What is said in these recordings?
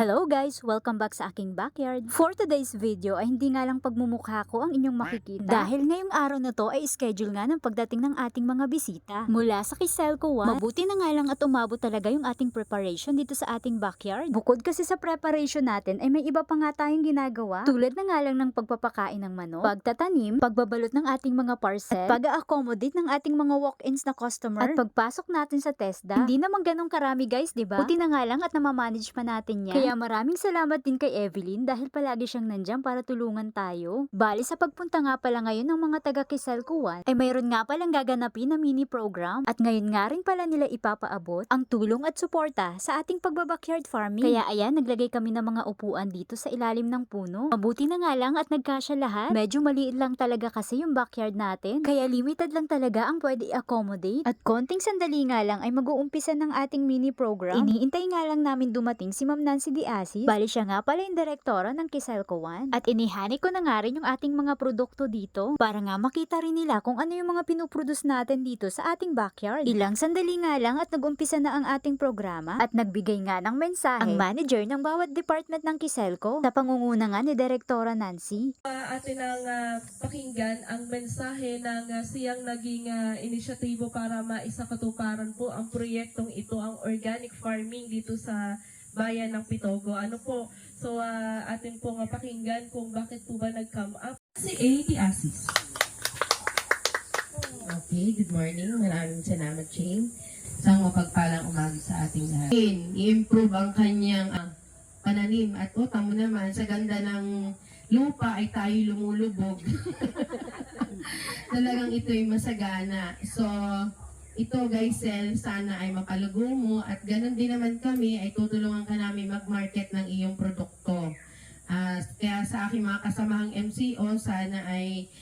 Hello guys! Welcome back sa aking backyard. For today's video ay hindi nga lang pagmumukha ko ang inyong makikita. Dahil ngayong araw na to ay schedule nga ng pagdating ng ating mga bisita. Mula sa Kiselco 1, mabuti na nga lang at umabot talaga yung ating preparation dito sa ating backyard. Bukod kasi sa preparation natin ay may iba pa nga tayong ginagawa. Tulad na nga lang ng pagpapakain ng manok, pagtatanim, pagbabalot ng ating mga parcel, at pag-accommodate ng ating mga walk-ins na customer, at pagpasok natin sa TESDA. Hindi naman ganun karami guys, diba? Buti na nga lang at namamanage pa natin yan. Kaya maraming salamat din kay Evelyn dahil palagi siyang nandyan para tulungan tayo. Bali sa pagpunta nga pala ngayon ng mga taga Kiselco 1 ay mayroon nga palang gaganapin na mini program at ngayon nga rin pala nila ipapaabot ang tulong at suporta sa ating pagbabackyard farming. Kaya ayan, naglagay kami ng mga upuan dito sa ilalim ng puno. Mabuti na nga lang at nagkasya lahat. Medyo maliit lang talaga kasi yung backyard natin. Kaya limited lang talaga ang pwede i-accommodate. At konting sandali nga lang ay mag-uumpisa ng ating mini program. Iniintay nga lang namin dumating si Ma'am Nancy Diasis. Bali siya nga pala yung direktora ng Kiselco 1. At inihani ko na nga rin yung ating mga produkto dito para nga makita rin nila kung ano yung mga pinuproduce natin dito sa ating backyard. Ilang sandali nga lang at nag-umpisa na ang ating programa at nagbigay nga ng mensahe ang manager ng bawat department ng Kiselco sa pangunguna nga ni Direktora Nancy. Atin ang pakinggan ang mensahe ng siyang naging inisyatibo para maisakatuparan po ang proyektong ito, ang organic farming dito sa bayan ng Pitogo. Ano po? So, atin pong pakinggan kung bakit po ba nag-come up si A.T. Asis. Okay, good morning. Maraming salamat, Jane. Isang mapagpalang umaga sa ating lahat. I-improve ang kanyang pananim. At tamo naman, sa ganda ng lupa ay tayo lumulubog. Talagang ito'y masagana. So, ito guys, sana ay mapalugo mo at ganun din naman kami ay tutulungan ka namin mag-market ng iyong produkto. Kaya sa aking mga kasamahang MCO, sana ay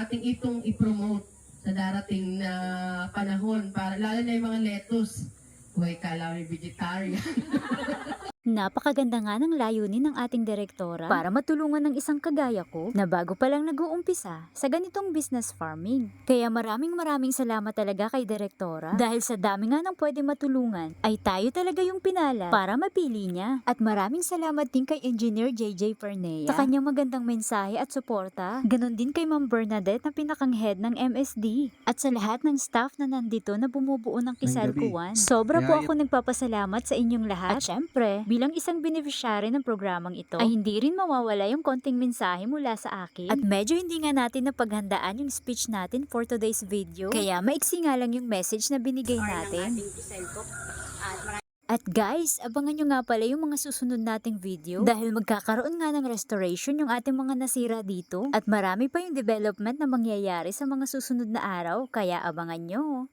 ating itong i-promote sa darating na panahon, para lalo na yung mga lettuce. Huwag kala may vegetarian. Napakaganda nga ng layunin ng ating direktora para matulungan ng isang kagaya ko na bago pa lang nag-uumpisa sa ganitong business farming. Kaya maraming salamat talaga kay direktora dahil sa dami nga ng pwede matulungan ay tayo talaga yung pinala para mapili niya. At maraming salamat din kay Engineer JJ Pernea sa kanyang magandang mensahe at suporta. Ganon din kay Ma'am Bernadette na pinakang head ng MSD at sa lahat ng staff na nandito na bumubuo ng Kiselco 1. Sobra po ako nagpapasalamat sa inyong lahat. At syempre, bilang isang beneficiary ng programang ito, ay hindi rin mawawala yung konting mensahe mula sa akin. At medyo hindi nga natin napaghandaan yung speech natin for today's video. Kaya maiksi nga lang yung message na binigay natin. At guys, abangan nyo nga pala yung mga susunod nating video dahil magkakaroon nga ng restoration yung ating mga nasira dito at marami pa yung development na mangyayari sa mga susunod na araw, kaya abangan nyo.